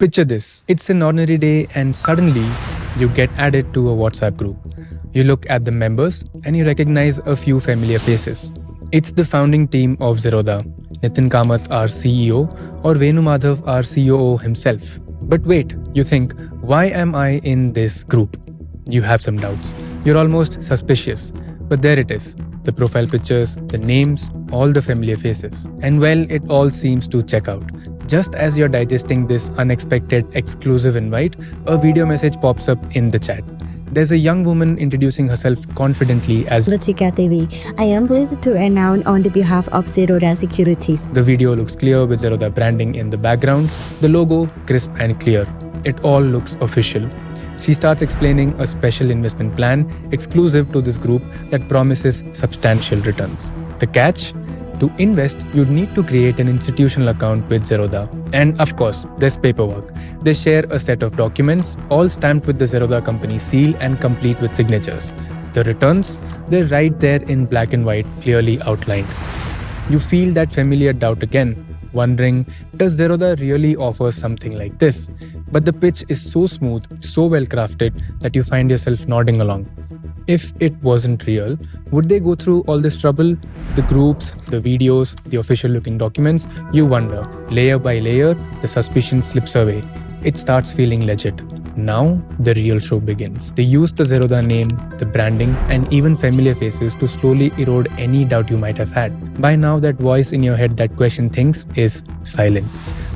Picture this, it's an ordinary day and suddenly you get added to a WhatsApp group. You look at the members and you recognize a few familiar faces. It's the founding team of Zerodha, Nitin Kamath, our CEO, or Venu Madhav, our COO himself. But wait, you think, why am I in this group? You have some doubts. You're almost suspicious. But there it is. The profile pictures, the names, all the familiar faces. And well, it all seems to check out. Just as you're digesting this unexpected exclusive invite, a video message pops up in the chat. There's a young woman introducing herself confidently as Zerodha TV. I am pleased to announce on the behalf of Zerodha Securities. The video looks clear with Zerodha branding in the background, the logo crisp and clear. It all looks official. She starts explaining a special investment plan exclusive to this group that promises substantial returns. The catch? To invest, you'd need to create an institutional account with Zerodha. And of course, there's paperwork. They share a set of documents, all stamped with the Zerodha company seal and complete with signatures. The returns? They're right there in black and white, clearly outlined. You feel that familiar doubt again, wondering, does Zerodha really offer something like this? But the pitch is so smooth, so well crafted that you find yourself nodding along. If it wasn't real, would they go through all this trouble? The groups, the videos, the official looking documents, you wonder. Layer by layer, the suspicion slips away. It starts feeling legit. Now, the real show begins. They use the Zerodha name, the branding, and even familiar faces to slowly erode any doubt you might have had. By now, that voice in your head that question things is silent.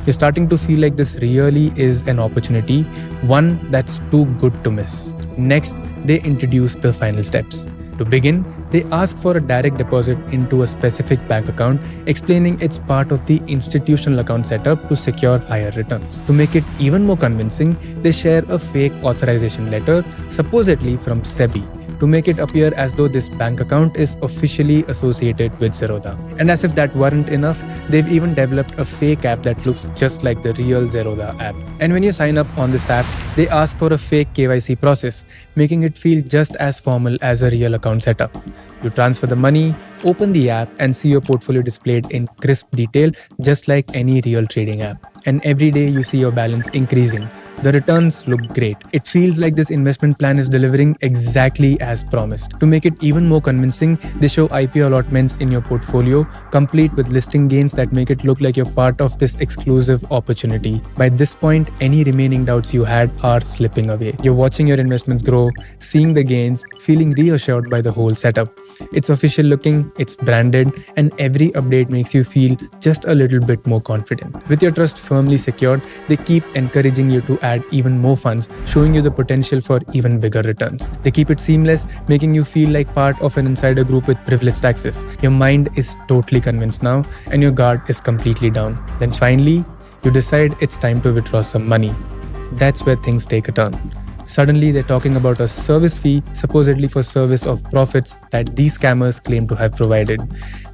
You're starting to feel like this really is an opportunity, one that's too good to miss. Next, they introduce the final steps. To begin, they ask for a direct deposit into a specific bank account, explaining it's part of the institutional account setup to secure higher returns. To make it even more convincing, they share a fake authorization letter, supposedly from SEBI, to make it appear as though this bank account is officially associated with Zerodha. And as if that weren't enough, they've even developed a fake app that looks just like the real Zerodha app. And when you sign up on this app, they ask for a fake KYC process, making it feel just as formal as a real account setup. You transfer the money, open the app, and see your portfolio displayed in crisp detail, just like any real trading app. And every day you see your balance increasing. The returns look great. It feels like this investment plan is delivering exactly as promised. To make it even more convincing, they show IPO allotments in your portfolio, complete with listing gains that make it look like you're part of this exclusive opportunity. By this point, any remaining doubts you had are slipping away. You're watching your investments grow, seeing the gains, feeling reassured by the whole setup. It's official looking, it's branded, and every update makes you feel just a little bit more confident. With your trust firmly secured, they keep encouraging you to add even more funds, showing you the potential for even bigger returns. They keep it seamless, making you feel like part of an insider group with privileged access. Your mind is totally convinced now, and your guard is completely down. Then finally, you decide it's time to withdraw some money. That's where things take a turn. Suddenly, they're talking about a service fee, supposedly for service of profits that these scammers claim to have provided.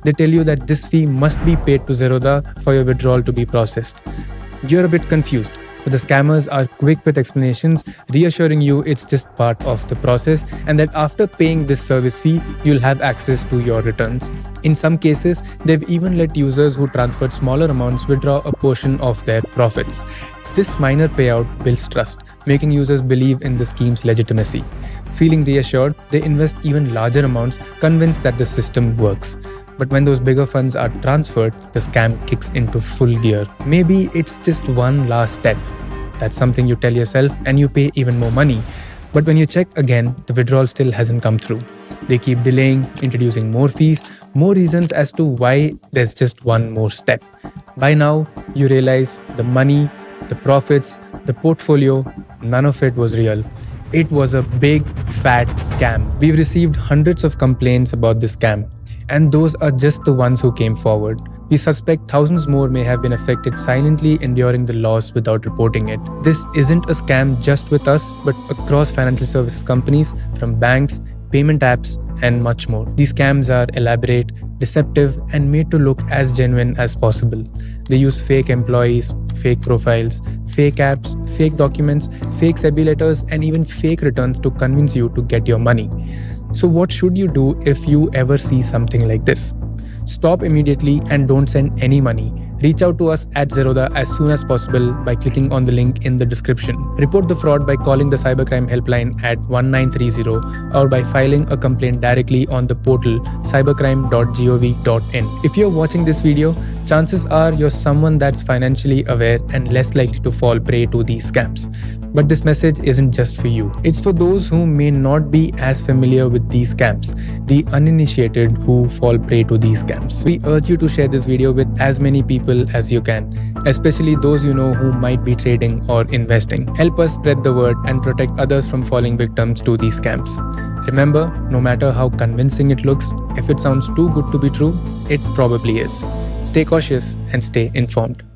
They tell you that this fee must be paid to Zerodha for your withdrawal to be processed. You're a bit confused, but the scammers are quick with explanations, reassuring you it's just part of the process and that after paying this service fee, you'll have access to your returns. In some cases, they've even let users who transferred smaller amounts withdraw a portion of their profits. This minor payout builds trust, making users believe in the scheme's legitimacy. Feeling reassured, they invest even larger amounts, convinced that the system works. But when those bigger funds are transferred, the scam kicks into full gear. Maybe it's just one last step. That's something you tell yourself and you pay even more money. But when you check again, the withdrawal still hasn't come through. They keep delaying, introducing more fees, more reasons as to why there's just one more step. By now, you realize the money, the profits, the portfolio, none of it was real. It was a big, fat scam. We've received hundreds of complaints about this scam, and those are just the ones who came forward. We suspect thousands more may have been affected silently, enduring the loss without reporting it. This isn't a scam just with us, but across financial services companies, from banks, payment apps, and much more. These scams are elaborate, deceptive, and made to look as genuine as possible. They use fake employees, fake profiles, fake apps, fake documents, fake SEBI letters, and even fake returns to convince you to get your money. So what should you do if you ever see something like this? Stop immediately and don't send any money. Reach out to us at Zerodha as soon as possible by clicking on the link in the description. Report the fraud by calling the cybercrime helpline at 1930 or by filing a complaint directly on the portal cybercrime.gov.in. If you're watching this video, chances are you're someone that's financially aware and less likely to fall prey to these scams. But this message isn't just for you. It's for those who may not be as familiar with these scams, the uninitiated who fall prey to these scams. We urge you to share this video with as many people as you can, especially those you know who might be trading or investing. Help us spread the word and protect others from falling victims to these scams. Remember, no matter how convincing it looks, if it sounds too good to be true, it probably is. Stay cautious and stay informed.